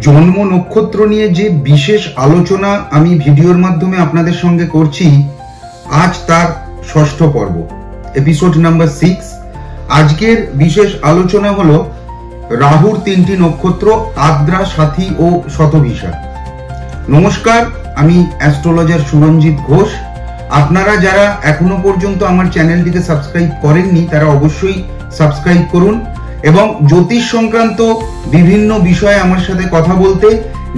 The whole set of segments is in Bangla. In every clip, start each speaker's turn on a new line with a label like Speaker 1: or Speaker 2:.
Speaker 1: জন্ম নক্ষত্র নিয়ে যে বিশেষ আলোচনা আমি ভিডিওর মাধ্যমে আপনাদের সঙ্গে করছি, আজ তার ষষ্ঠ পর্ব, এপিসোড নাম্বার 6। আজকের বিশেষ আলোচনা হলো রাহুর 3টি নক্ষত্র আদ্রা, সাথী ও শতভিষা। নমস্কার, আমি অ্যাস্ট্রোলজার সুরঞ্জিত ঘোষ। আপনারা যারা এখনো পর্যন্ত আমার চ্যানেলটিকে সাবস্ক্রাইব করেননি তারা অবশ্যই সাবস্ক্রাইব করুন এবং জ্যোতিষ সংক্রান্ত বিভিন্ন বিষয়ে আমার সাথে কথা বলতে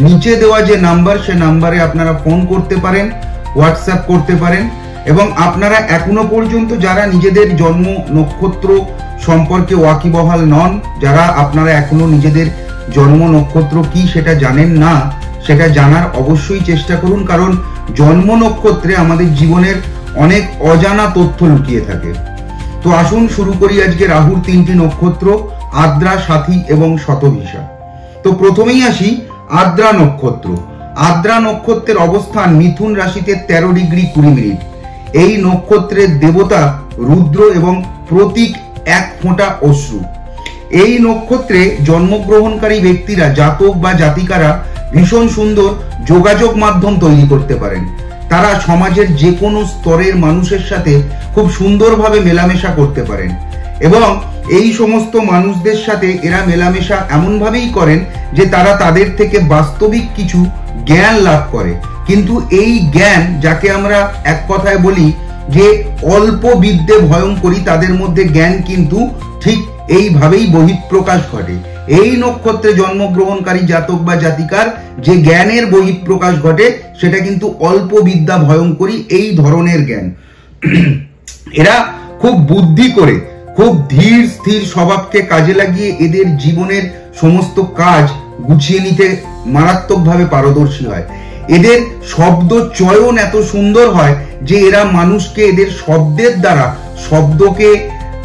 Speaker 1: নিচে দেওয়া যে নাম্বার, সে নাম্বারে আপনারা ফোন করতে পারেন, হোয়াটসঅ্যাপ করতে পারেন। এবং আপনারা এখনো পর্যন্ত যারা নিজেদের জন্ম নক্ষত্র সম্পর্কে ওয়াকিবহাল নন, যারা আপনারা এখনো নিজেদের জন্ম নক্ষত্র কি সেটা জানেন না, সেটা জানার অবশ্যই চেষ্টা করুন, কারণ জন্ম নক্ষত্রে আমাদের জীবনের অনেক অজানা তথ্য লুকিয়ে থাকে। তো আসুন শুরু করি আজকে রাহুর 3টি নক্ষত্র আদ্রা, সাথী এবং শতভিষা। তো প্রথমেই আসি আদ্রা নক্ষত্র। আদ্রা নক্ষত্রের অবস্থান মিথুন রাশিতে 13 ডিগ্রি 20 মিনিট। এই নক্ষত্রের দেবতা রুদ্র এবং প্রতীক 1 ফোঁটা অশ্রু। এই নক্ষত্রে জন্মগ্রহণকারী ব্যক্তিরা, জাতক বা জাতিকারা ভীষণ সুন্দর যোগাযোগ মাধ্যম তৈরি করতে পারেন। তারা সমাজের যে কোনো স্তরের মানুষের সাথে খুব সুন্দরভাবে মেলামেশা করতে পারেন এবং এই সমস্ত মানুষদের সাথে এরা মেলামেশা এমনভাবেই করেন যে তারা তাদের থেকে বাস্তবিক কিছু জ্ঞান লাভ করে। কিন্তু এই জ্ঞান, যাকে আমরা এক কথায় বলি যে অল্প বিদ্যে ভয়ঙ্করী, তাদের মধ্যে জ্ঞান কিন্তু ঠিক এইভাবেই বহিঃপ্রকাশ ঘটে। এই নক্ষত্রে জন্মগ্রহণকারী জাতক বা জাতিকার যে জ্ঞানের বহিঃপ্রকাশ ঘটে সেটা কিন্তু অল্প বিদ্যা ভয়ঙ্করী এই ধরনের জ্ঞান। এরা খুব বুদ্ধি করে, খুব ধীর স্থির স্বভাবকে কাজে লাগিয়ে এদের জীবনের সমস্ত কাজ গুছিয়ে নিতে মারাত্মকভাবে পারদর্শী হয়। এদের শব্দ চয়ন এত সুন্দর হয় যে এরা মানুষকে এদের শব্দের দ্বারা, শব্দকে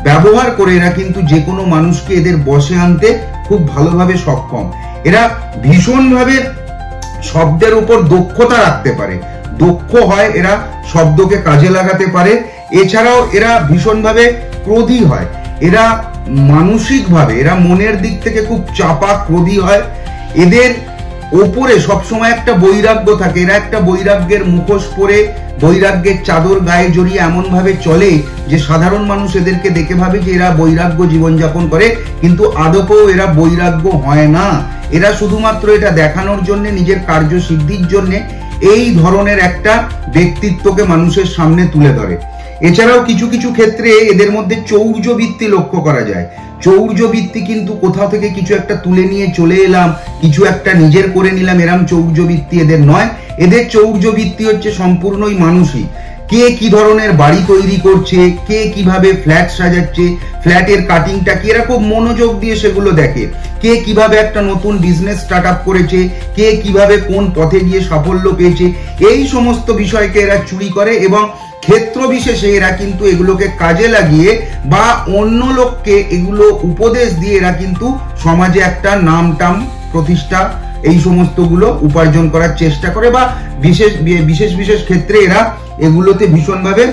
Speaker 1: ব্যবহার করে এরা কিন্তু যে কোনো মানুষকে এদের বশে আনতে খুব ভালোভাবে সক্ষম। এরা ভীষণভাবে শব্দের উপর দক্ষতা রাখতে পারে, দক্ষ হয়, এরা শব্দকে কাজে লাগাতে পারে। এছাড়াও এরা ভীষণভাবে ক্রোধী হয়। এরা মানসিকভাবে, এরা মনের দিক থেকে খুব চাপা ক্রোধী হয়। এদের ওপরে সবসময় একটা বৈরাগ্য থাকে। এরা একটা বৈরাগ্যের মুখোশ পরে, বৈরাগ্যের চাদর গায়ে জড়িয়ে এমনভাবে চলে যে সাধারণ মানুষ এদেরকে দেখে ভাবে যে এরা বৈরাগ্য জীবনযাপন করে, কিন্তু আদপেও এরা বৈরাগ্য হয় না। এরা শুধুমাত্র এটা দেখানোর জন্য, নিজের কার্যসিদ্ধির জন্য এই ধরনের একটা ব্যক্তিত্বকে মানুষের সামনে তুলে ধরে। এছাড়াও কিছু কিছু ক্ষেত্রে এদের মধ্যে চৌর্যবৃত্তি লক্ষ্য করা যায়। চৌর্যবৃত্তি কিন্তু কোথাও থেকে কিছু একটা তুলে নিয়ে চলে এলাম, কিছু একটা নিজের করে নিলাম, এরম চৌর্যবৃত্তি এদের নয়। এদের চৌর্যবৃত্তি হচ্ছে সম্পূর্ণই মানসিক। কে কি ধরনের বাড়ি তৈরি করছে, কে কিভাবে ফ্ল্যাট সাজাচ্ছে, ফ্ল্যাটের কাটিংটা কি, এরা খুব মনোযোগ দিয়ে সেগুলো দেখে। কে কিভাবে একটা নতুন বিজনেস স্টার্ট আপ করেছে, কে কিভাবে কোন পথে গিয়ে সাফল্য পেয়েছে, এই সমস্ত বিষয়কে এরা চুরি করে এবং ক্ষেত্র বিশেষে এরা কিন্তু এগুলোকে কাজে লাগিয়ে বা অন্য লোককে এগুলো উপদেশ দিয়ে এরা কিন্তু সমাজে একটা নাম টাম প্রতিষ্ঠা এই সমস্তগুলো উপার্জন করার চেষ্টা করে, বা বিশেষ বিশেষ ক্ষেত্রে এরা এগুলোতে ভীষণভাবে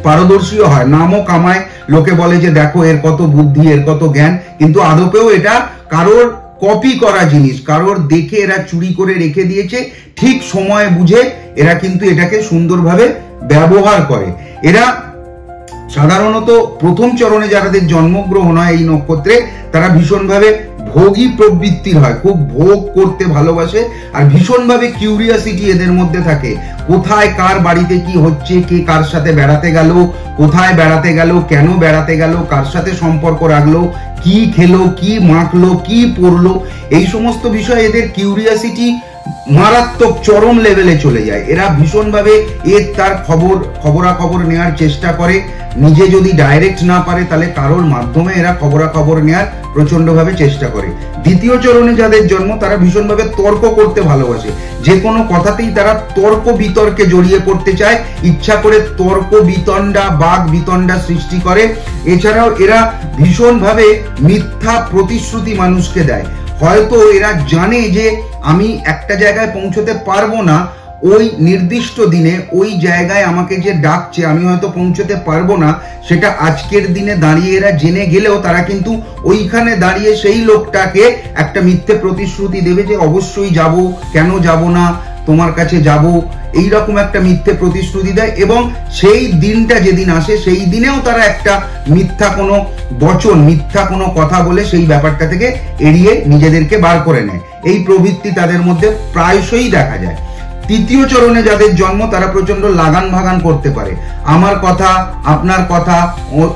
Speaker 1: পারদর্শীও হয়, নামও কামায়। লোকে বলে যে দেখো এর কত বুদ্ধি, এর কত জ্ঞান, কিন্তু আদপেও এটা কারোর কপি করা জিনিস, কারোর দেখে এরা চুরি করে রেখে দিয়েছে। ঠিক সময় বুঝে এরা কিন্তু এটাকে সুন্দরভাবে ব্যবহার করে। এরা সাধারণত প্রথম চরণে যাদের জন্মগ্রহণ হয় এই নক্ষত্রে, তারা ভীষণভাবে ভোগী প্রবৃত্তির হয়, খুব ভোগ করতে ভালোবাসে আর ভীষণভাবে কিউরিয়াসিটি এদের মধ্যে থাকে। কোথায় কার বাড়িতে কি হচ্ছে, কে কার সাথে বেড়াতে গেল, কোথায় বেড়াতে গেল, কেন বেড়াতে গেল, কার সাথে সম্পর্ক রাখলো, কি খেলো, কি মাখলো, কি পরলো, এই সমস্ত বিষয়ে এদের কিউরিয়াসিটি মারাত্মক চরম লেভেলে চলে যায়। এরা ভীষণভাবে তার খবরাখবর নেওয়ার চেষ্টা করে। নিজে যদি ডাইরেক্ট না পারে তাহলে কারোর মাধ্যমে এরা খবরাখবর নেওয়ার প্রচন্ডভাবে চেষ্টা করে। দ্বিতীয় চরণে যাদের জন্ম, তারা ভীষণভাবে তর্ক করতে ভালোবাসে। যে কোনো কথাতেই তারা তর্ক বিতর্কে জড়িয়ে পড়তে চায়, ইচ্ছা করে তর্ক বিতণ্ডা, বাক বিতণ্ডা সৃষ্টি করে। এছাড়াও এরা ভীষণভাবে মিথ্যা প্রতিশ্রুতি মানুষকে দেয়। হয়তো এরা জানে যে আমি একটা জায়গায় পৌঁছতে পারবো না, ওই নির্দিষ্ট দিনে ওই জায়গায় আমাকে যে ডাকছে আমি হয়তো পৌঁছতে পারবো না, সেটা আজকের দিনে দাঁড়িয়ে এরা জেনে গেলেও তারা কিন্তু ওইখানে দাঁড়িয়ে সেই লোকটাকে একটা মিথ্যে প্রতিশ্রুতি দেবে যে অবশ্যই যাব, কেন যাব না, তোমার কাছে যাব, এইরকম একটা মিথ্যে প্রতিশ্রুতি দেয়। এবং সেই দিনটা যেদিন আসে সেই দিনেও তারা একটা মিথ্যা কোনো বচন, মিথ্যা কোনো কথা বলে সেই ব্যাপারটা থেকে এড়িয়ে নিজেদেরকে বার করে নেয়। এই প্রবৃত্তি তাদের মধ্যে প্রায়শই দেখা যায়। তৃতীয় চরণে যাদের জন্ম তারা প্রচন্ড লাগান ভাগান করতে পারে। আমার কথা, আপনার কথা,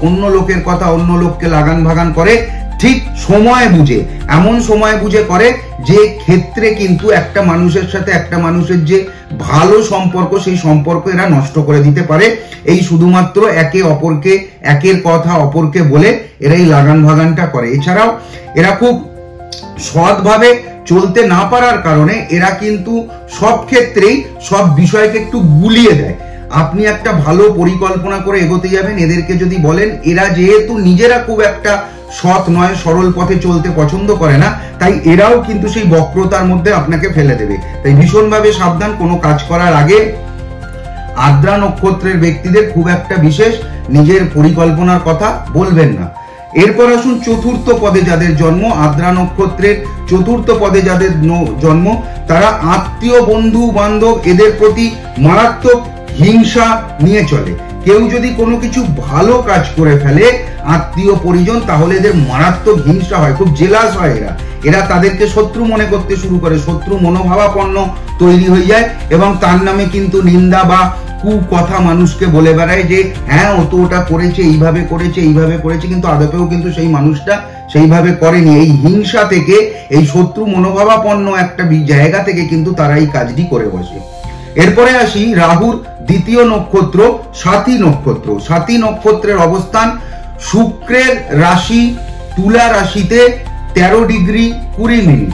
Speaker 1: অন্য লোকের কথা অন্য লোককে লাগান ভাগান করে, ঠিক সময় বুঝে, এমন সময় বুঝে করে যে ক্ষেত্রে কিন্তু একটা মানুষের সাথে একটা মানুষের যে ভালো সম্পর্ক সেই সম্পর্ক এরা নষ্ট করে দিতে পারে। এই শুধুমাত্র একে অপরকে, একের কথা অপরকে বলে এরা এই লাগান ভাগানটা করে। এছাড়াও এরা খুব সৎভাবে চলতে না পারার কারণে এরা কিন্তু সব ক্ষেত্রেই সব বিষয়কে একটু গুলিয়ে দেয়। আপনি একটা ভালো পরিকল্পনা করে এগোতে যাবেন, এদেরকে যদি বলেন, এরা যেহেতু নিজেরা খুব একটা সৎ নয়, সরল পথে চলতে পছন্দ করে না, তাই এরাও কিন্তু সেই বক্রতার মধ্যে আপনাকে ফেলে দেবে। তাই ভীষণভাবে সাবধান, কোনো কাজ করার আগে আদ্রা নক্ষত্রের ব্যক্তিদের খুব একটা বিশেষ নিজের পরিকল্পনার কথা বলবেন না। এরপর আসুন চতুর্থ পদে যাদের জন্ম, আদ্রা নক্ষত্রের চতুর্থ পদে যাদের জন্ম, তারা আত্মীয়, বন্ধু বান্ধব এদের প্রতি মারাত্মক হিংসা নিয়ে চলে। কেউ যদি কোনো কিছু ভালো কাজ করে ফেলে আত্মীয় পরিজন, তাহলে এদের মারাত্মক হিংসা হয়, খুব জেলাস হয়। এরা তাদেরকে শত্রু মনে করতে শুরু করে, শত্রু মনোভাবাপন্ন তৈরি হয়ে যায় এবং তার নামে কিন্তু নিন্দা বা কথা মানুষকে বলে বেড়ায় যে হ্যাঁ ও তো ওটা করেছে, এইভাবে করেছে, এইভাবে করেছে, কিন্তু আদপেও কিন্তু সেই মানুষটা সেইভাবে করেনি। এই হিংসা থেকে, এই শত্রু মনোভাবাপন্ন একটা জায়গা থেকে কিন্তু তারা এই কাজটি করে বসে। এরপরে আসি রাহুর দ্বিতীয় নক্ষত্র স্বাতী নক্ষত্র। স্বাতী নক্ষত্রের অবস্থান শুক্রের রাশি তুলা রাশিতে 13 ডিগ্রি 20 মিনিট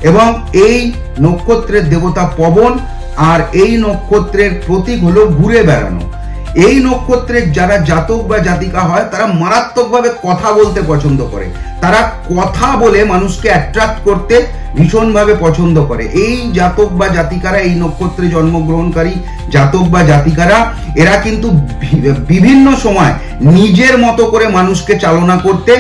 Speaker 1: এবং এই নক্ষত্রের দেবতা পবন, আর এই নক্ষত্রের প্রতীক হলো ঘুরে বেড়ানো। এই নক্ষত্রের যারা জাতক বা জাতিকা হয় তারা মারাত্মকভাবে কথা বলতে পছন্দ করে, তারা কথা বলে মানুষকে অ্যাট্রাক্ট করতে ভীষণভাবে পছন্দ করে। এই জাতক বা জাতিকারা, এই নক্ষত্রে জন্মগ্রহণকারী জাতক বা জাতিকারা, এরা কিন্তু বিভিন্ন সময় নিজের মতো করে মানুষকে চালনা করতে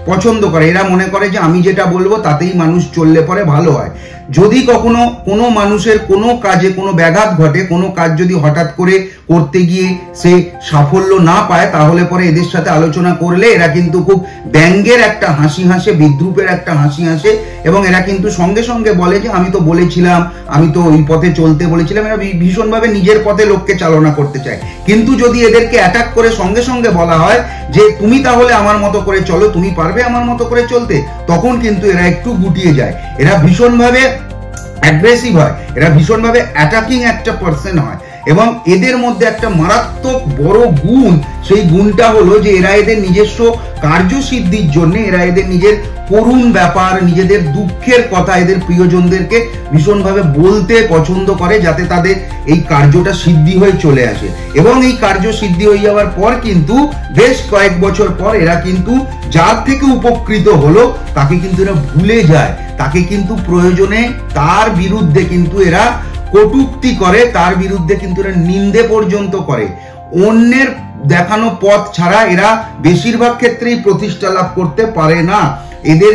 Speaker 1: পছন্দ করে। এরা মনে করে যে আমি যেটা বলবো তাতেই মানুষ চললে পরে ভালো হয়। যদি কখনো কোনো মানুষের কোনো কাজে কোনো ব্যাঘাত ঘটে, কোনো কাজ যদি হঠাৎ করে করতে গিয়ে সে সাফল্য না পায়, তাহলে পরে এদের সাথে আলোচনা করলে এরা কিন্তু খুব ব্যঙ্গের একটা হাসি হাসে, বিদ্রুপের একটা হাসি হাসে এবং এরা কিন্তু সঙ্গে সঙ্গে বলে যে আমি তো বলেছিলাম, আমি তো ওই পথে চলতে বলেছিলাম। এরা ভীষণভাবে নিজের পথে লোককে চালনা করতে চায়। কিন্তু যদি এদেরকে অ্যাটাক করে সঙ্গে সঙ্গে বলা হয় যে তুমি তাহলে আমার মতো করে চলো, তুমি পারবে আমার মতো করে চলতে, তখন কিন্তু এরা একটু গুটিয়ে যায়। এরা ভীষণভাবে অ্যাগ্রেসিভ হয়, এরা ভীষণভাবে অ্যাটাকিং একটা পার্সন হয় এবং এদের মধ্যে একটা মারাত্মক বড় গুণ, সেই গুণটা হলো যে এরা এদের নিজস্ব কার্যসিদ্ধির জন্য, এরা এদের নিজের করুণ ব্যাপার, নিজেদের দুঃখের কথা এদের প্রিয়জনদেরকে ভীষণভাবে বলতে পছন্দ করে, যাতে তাদের এই কার্যটা সিদ্ধি হয়ে চলে আসে। এবং এই কার্য সিদ্ধি হয়ে যাওয়ার পর কিন্তু বেশ কয়েক বছর পর এরা কিন্তু যার থেকে উপকৃত হলো তাকে কিন্তু এরা ভুলে যায়, তাকে কিন্তু প্রয়োজনে তার বিরুদ্ধে কিন্তু এরা কটূক্তি করে, তার বিরুদ্ধে কিন্তু এরা নিন্দে পর্যন্ত করে। অন্যের দেখানো পথ ছাড়া এরা বেশিরভাগ ক্ষেত্রেই প্রতিষ্ঠা লাভ করতে পারে না। এদের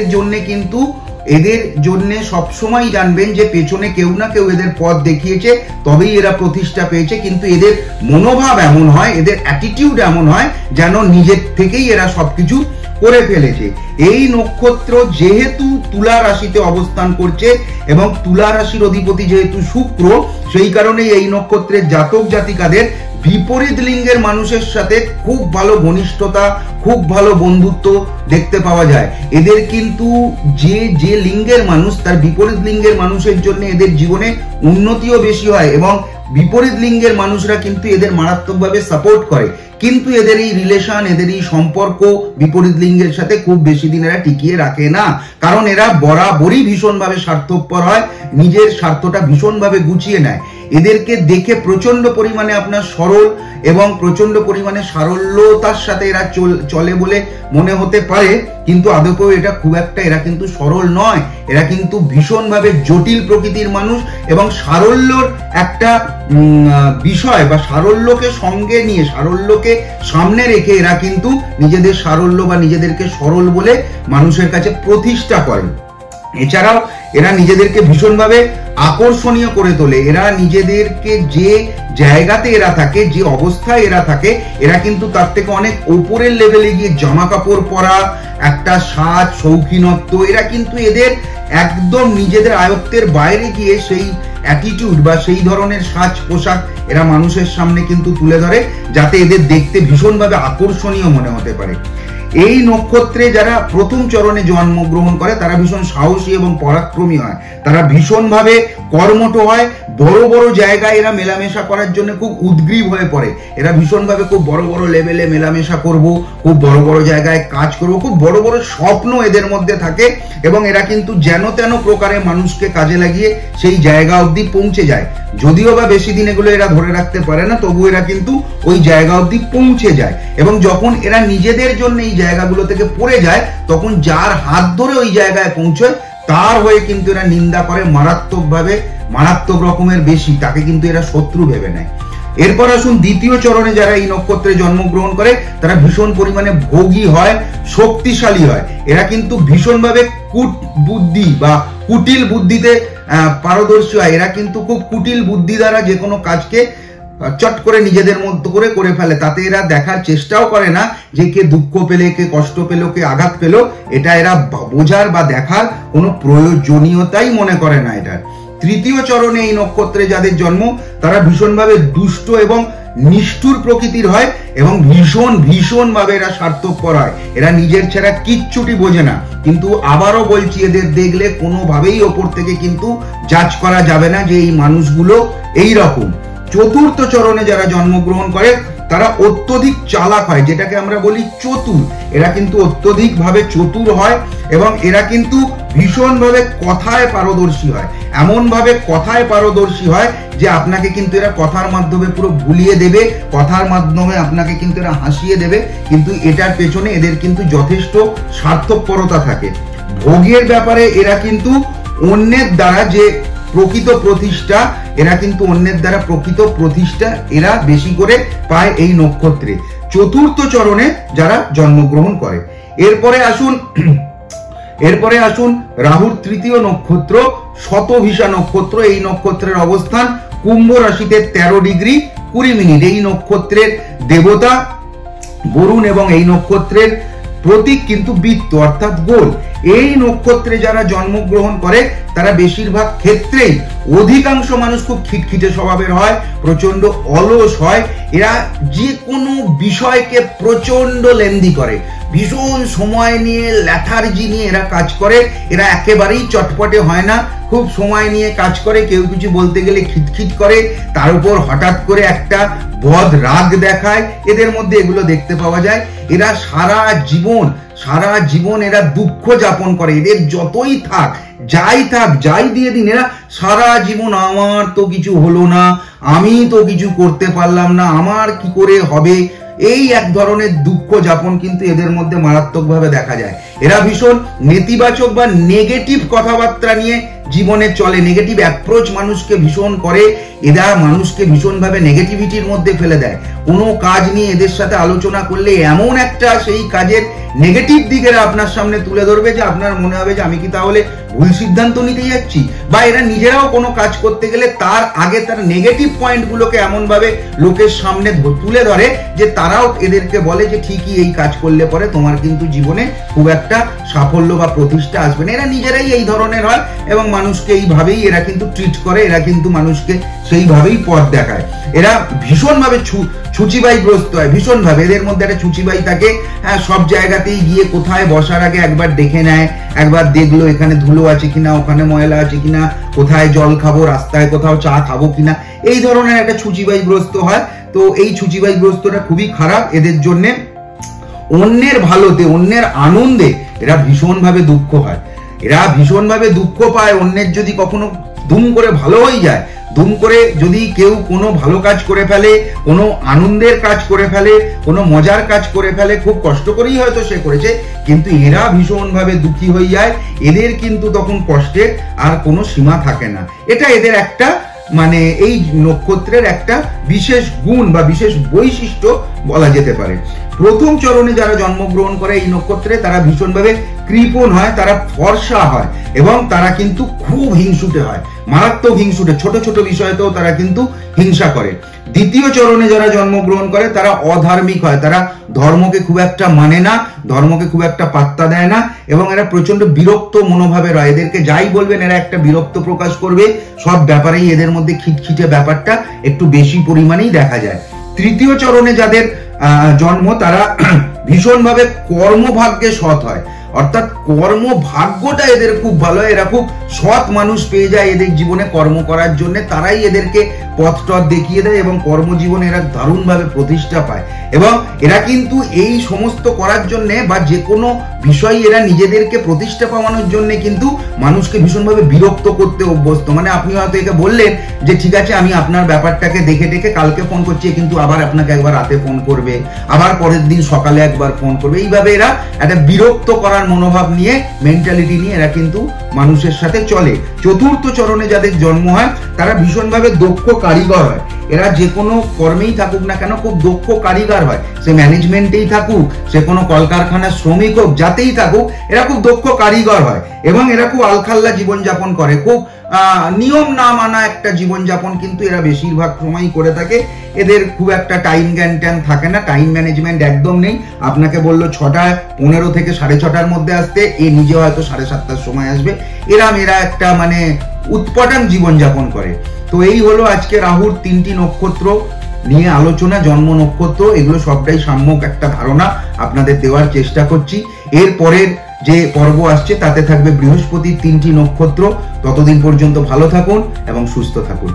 Speaker 1: জন্য সবসময় জানবেন যে পেছনে কেউ না কেউ এদের পথ দেখিয়েছে, তবেই এরা প্রতিষ্ঠা পেয়েছে। কিন্তু এদের মনোভাব এমন হয়, এদের অ্যাটিটিউড এমন হয় যেন নিজের থেকেই এরা সবকিছু করে ফেলেছে। এই নক্ষত্র যেহেতু তুলা রাশিতে অবস্থান করছে এবং তুলা রাশির অধিপতি যেহেতু শুক্র, সেই কারণে এই নক্ষত্রের জাতক জাতিকাদের বিপরীত লিঙ্গের মানুষের সাথে খুব ভালো ঘনিষ্ঠতা, খুব ভালো বন্ধুত্ব দেখতে পাওয়া যায়। এদের কিন্তু যে লিঙ্গের মানুষ, তার বিপরীত লিঙ্গের মানুষের জন্য এদের জীবনে উন্নতিও বেশি হয় এবং বিপরীত লিঙ্গের মানুষরা কিন্তু এদের মারাত্মকভাবে সাপোর্ট করে। কিন্তু এদের এই রিলেশন, এদের এই সম্পর্ক বিপরীত লিঙ্গের সাথে খুব বেশি দিন এরা টিকিয়ে রাখে না, কারণ এরা বরাবরই ভীষণভাবে স্বার্থপর হয়, নিজের স্বার্থটা ভীষণভাবে গুছিয়ে নেয়। এদেরকে দেখে প্রচন্ড পরিমাণে আপনার সরল এবং প্রচন্ড পরিমাণে সারল্যতার সাথে এরা চলে বলে মনে হতে পারে, কিন্তু আদৌ এটা খুব একটা এরা কিন্তু সরল নয়। এরা কিন্তু ভীষণভাবে জটিল প্রকৃতির মানুষ, এবং সারল্যর একটা বিষয় বা সারল্যকে সঙ্গে নিয়ে, সারল্যকে সামনে রেখে এরা কিন্তু নিজেদের সারল্য বা নিজেদেরকে সরল বলে মানুষের কাছে প্রতিষ্ঠা করেন। এছাড়াও এরা নিজেদেরকে ভীষণভাবে আকর্ষণীয় করে তোলে। এরা নিজেদেরকে যে জায়গাতে এরা থাকে, যে অবস্থায় এরা থাকে, এরা কিন্তু তার থেকে অনেক উপরের লেভেলে গিয়ে জামা কাপড় পরা, একটা সাজ, শৌখিনত্ব, এরা কিন্তু এদের একদম নিজেদের আয়ত্তের বাইরে গিয়ে সেই অ্যাটিটিউড বা সেই ধরনের সাজ পোশাক এরা মানুষের সামনে কিন্তু তুলে ধরে, যাতে এদের দেখতে ভীষণভাবে আকর্ষণীয় মনে হতে পারে। এই নক্ষত্রে যারা প্রথম চরণে জন্মগ্রহণ করে তারা ভীষণ সাহসী এবং পরাক্রমী হয়। তারা ভীষণভাবে কর্মঠ হয়, বড় বড় জায়গায় এরা মেলামেশা করার জন্য খুব উদ্গ্রীব হয়ে পড়ে। এরা ভীষণভাবে খুব বড় বড় লেভেলে মেলামেশা করব, খুব বড় বড় জায়গায় কাজ করব, খুব বড় বড় স্বপ্ন এদের মধ্যে থাকে, এবং এরা কিন্তু যেন তেন প্রকারে মানুষকে কাজে লাগিয়ে সেই জায়গা অবধি পৌঁছে যায়। যদিও বা বেশি দিন এগুলো এরা ধরে রাখতে পারে না, তবু এরা কিন্তু ওই জায়গা অবধি পৌঁছে যায়। এবং যখন এরা নিজেদের জন্য এই জায়গাগুলো থেকে পড়ে যায়, তখন যার হাত ধরে ওই জায়গায় পৌঁছয় তার হয়ে কিন্তু এরা নিন্দা করে মারাত্মকভাবে, মারাত্মক রকমের বেশি, তাকে কিন্তু এরা শত্রু ভেবে নেয়। এরপর আসুন দ্বিতীয় চরণে যারা এই নক্ষত্রে জন্মগ্রহণ করে তারা ভীষণ পরিমাণে ভোগী হয়, শক্তিশালী হয়। এরা কিন্তু ভীষণভাবে কূট বুদ্ধি বা কুটিল বুদ্ধিতে পারদর্শী হয়। এরা কিন্তু খুব কুটিল বুদ্ধি দ্বারা যে কোনো কাজকে চট করে নিজেদের মধ্যে করে ফেলে। তাতে এরা দেখার চেষ্টাও করে না যে কে দুঃখ পেলে, কে কষ্ট পেল, কে আঘাত পেল, এটা এরা বোঝার বা দেখার কোনো প্রয়োজনীয়তাই মনে করে না এটা। তৃতীয় চরণে এই নক্ষত্রে যাদের জন্ম তারা ভীষণভাবে দুষ্ট এবং নিষ্ঠুর প্রকৃতির হয়, এবং ভীষণভাবে এরা স্বার্থপর হয়। এরা নিজের ছাড়া কিচ্ছুটি বোঝে না। কিন্তু আবারও বলছি, এদের দেখলে কোনোভাবেই ওপর থেকে কিন্তু জাজ করা যাবে না যে এই মানুষগুলো এই রকম। চতুর্থ চরণে যারা জন্মগ্রহণ করে তারা অত্যধিক চালাক হয়, যেটাকে আমরা বলি চতুর। এরা কিন্তু অত্যধিক ভাবে চতুর হয়, এবং এরা কিন্তু ভীষণভাবে কথায় পারদর্শী হয়। এমন ভাবে কথায় পারদর্শী হয় যে আপনাকে কিন্তু এরা কথার মাধ্যমে পুরো ভুলিয়ে দেবে, কথার মাধ্যমে আপনাকে কিন্তু এরা হাসিয়ে দেবে, কিন্তু এটার পেছনে এদের কিন্তু যথেষ্ট স্বার্থপরতা থাকে। ভোগের ব্যাপারে এরা কিন্তু অন্যের দ্বারা যে প্রকৃত প্রতিষ্ঠা, এরা কিন্তু অন্যের দ্বারা প্রকৃত প্রতিষ্ঠা এরা বেশি করে পায় এই নক্ষত্রে, চতুর্থ চরণে যারা জন্মগ্রহণ করে। এরপরে আসুন রাহুর তৃতীয় নক্ষত্র শতভিষা নক্ষত্র। এই নক্ষত্রের অবস্থান কুম্ভ রাশিতে 13 ডিগ্রি 20 মিনিট। এই নক্ষত্রের দেবতা বরুণ, এবং এই নক্ষত্রের প্রতীক কিন্তু বৃত্ত অর্থাৎ গোল। এই নক্ষত্রে যারা জন্মগ্রহণ করে তারা বেশিরভাগ ক্ষেত্রেই, অধিকাংশ মানুষ খুব খিটখিটে স্বভাবের হয়, প্রচন্ড অলস হয়। এরা যে কোনো বিষয়কে প্রচন্ড লেন্দি করে, ভীষণ সময় নিয়ে, ল্যাথার্জি নিয়ে এরা কাজ করে। এরা একেবারেই চটপটে হয় না, খুব সময় নিয়ে কাজ করে। কেউ কিছু বলতে গেলে খিটখিট করে, তার উপর হঠাৎ করে একটা বদ রাগ দেখায়। এদের মধ্যে এগুলো দেখতে পাওয়া যায়। এরা সারা জীবন এরা দুঃখ যাপন করে। এদের যতই থাক, যাই দিয়ে দিন, এরা সারা জীবন আমার তো কিছু হলো না, আমি তো কিছু করতে পারলাম না, আমার কি করে হবে, এই এক ধরনের দুঃখ যাপন কিন্তু এদের মধ্যে মারাত্মকভাবে দেখা যায়। এরা ভীষণ নেতিবাচক বা নেগেটিভ কথাবার্তা নিয়ে জীবনে চলে, নেগেটিভ অ্যাপ্রোচ মানুষকে ভীষণ করে। এরা মানুষকে ভীষণভাবে নেগেটিভিটির মধ্যে ফেলে দেয়। কোনো কাজ নিয়ে এদের সাথে আলোচনা করলে এমন একটা সেই কাজের নেগেটিভ দিক এরা আপনার সামনে তুলে ধরবে যে আপনার মনে হবে যে আমি কি তাহলে ভুল সিদ্ধান্ত নিতে যাচ্ছি। বা এরা নিজেরাও কোনো কাজ করতে গেলে তার আগে তার নেগেটিভ পয়েন্টগুলোকে এমনভাবে লোকের সামনে তুলে ধরে যে তারাও এদেরকে বলে যে ঠিকই এই কাজ করলে পরে তোমার কিন্তু জীবনে খুব একটা সাফল্য বা প্রতিষ্ঠা আসবে না। এরা নিজেরাই এই ধরনের হয়, এবং মানুষকে এইভাবেই এরা কিন্তু ট্রিট করে। এরা কিন্তু মানুষকে সেইভাবেই পথ দেখায়। এরা ভীষণভাবে ছুচিবাইগ্রস্ত হয়, ভীষণভাবে। এদের মধ্যে একটা ছুচিবাই থাকে। হ্যাঁ, সব জায়গাতেই গিয়ে কোথায় বসার আগে একবার দেখে নেয়, একবার দেখলো এখানে ধুলো আছে কিনা, ওখানে ময়লা আছে কিনা, কোথায় জল খাবো, রাস্তায় কোথাও চা খাবো কিনা, এই ধরনের একটা ছুচিবাইগ্রস্ত হয়। তো এই ছুচিবাইগ্রস্তটা খুবই খারাপ এদের জন্যে। অন্যের ভালোতে, অন্যের আনন্দে এরা ভীষণভাবে দুঃখ হয়। এরা ভীষণভাবে দুঃখ পায়। অন্যের যদি কখনো দুম করে ভালো হয়ে যায়। দুম করে যদি কেউ কোনো ভালো কাজ করে ফেলে, কোনো আনন্দের কাজ করে ফেলে, কোনো মজার কাজ করে ফেলে, খুব কষ্ট করেই হয়তো সে করেছে, কিন্তু এরা ভীষণভাবে দুঃখী হয়ে যায়। এদের কিন্তু তখন কষ্টের আর কোনো সীমা থাকে না। এটা এদের একটা মানে এই নক্ষত্রের একটা বিশেষ গুণ বা বিশেষ বৈশিষ্ট্য বলা যেতে পারে। প্রথম চরণে যারা জন্মগ্রহণ করে এই নক্ষত্রে, তারা ভীষণভাবে কৃপণ হয়, তারা ফর্সা হয় এবং তারা কিন্তু খুব হিংসুটে হয়, মারাত্মক হিংসুটে, ছোট ছোট বিষয়তেও তারা কিন্তু হিংসা করে। দ্বিতীয় চরণে যারা জন্মগ্রহণ করে তারা অধার্মিক হয়, তারা ধর্মকে খুব একটা মানে না, ধর্মকে খুব একটা পাত্তা দেয় না এবং এরা প্রচন্ড বিরক্ত মনোভাবের হয়। এদেরকে যাই বলবেন এরা একটা বিরক্ত প্রকাশ করবে, সব ব্যাপারেই এদের মধ্যে খিটখিটে ব্যাপারটা একটু বেশি পরিমাণেই দেখা যায়। তৃতীয় চরণে যাদের জন্ম তারা ভীষণভাবে কর্মভাগ্যে সৎ হয়, অর্থাৎ কর্মভাগ্যটা এদের খুব ভালো হয়, এরা খুব সৎ মানুষ পেয়ে যায় এদের জীবনে কর্ম করার জন্য, তারাই এদেরকে পথ টথ দেখিয়ে দেয় এবং কর্মজীবনে এরা দারুণভাবে প্রতিষ্ঠা পায়। এবং এরা কিন্তু এই সমস্ত করার জন্য বা যে কোনো বিষয়ে এরা নিজেদেরকে প্রতিষ্ঠা পাওয়ানোর জন্য কিন্তু মানুষকে ভীষণভাবে বিরক্ত করতে অভ্যস্ত। মানে আপনি হয়তো একে বললেন যে ঠিক আছে আমি আপনার ব্যাপারটাকে দেখে দেখে কালকে ফোন করছি, কিন্তু আবার আপনাকে একবার রাতে ফোন করবে, আবার পরের দিন সকালে একবার ফোন করবে, এইভাবে এরা একটা বিরক্ত করার মনোভাব নিয়ে, মেন্টালিটি নিয়ে এরা কিন্তু মানুষের সাথে চলে। চতুর্থ চরণে যাদের জন্ম হয় তারা ভীষণভাবে দক্ষ কারিগর হয়। এরা যে কোনো কর্মেই থাকুক না কেন খুব দক্ষ কারিগর হয়, সে ম্যানেজমেন্টেই থাকুক, সে কোনো কলকারখানার শ্রমিক হোক, যাতেই থাকুক এরা খুব দক্ষ কারিগর হয় এবং এরা খুব আলখাল্লা জীবনযাপন করে, খুব নিয়ম না মানা একটা জীবনযাপন কিন্তু এরা বেশিরভাগ সময় করে থাকে। এদের খুব একটা টাইম জ্ঞান ট্যান থাকে না, টাইম ম্যানেজমেন্ট একদম নেই। আপনাকে বললো 6:15 থেকে 6:30 মধ্যে আসতে, এ নিজে হয়তো 7:30 সময় আসবে। এরা একটা মানে উৎপটাং জীবনযাপন করে। তো এই হলো আজকে রাহুর 3টি নক্ষত্র নিয়ে আলোচনা, জন্ম নক্ষত্র, এগুলো সবটাই সাম্যক একটা ধারণা আপনাদের দেওয়ার চেষ্টা করছি। এর পরের যে পর্ব আসছে তাতে থাকবে বৃহস্পতির 3টি নক্ষত্র। ততদিন পর্যন্ত ভালো থাকুন এবং সুস্থ থাকুন।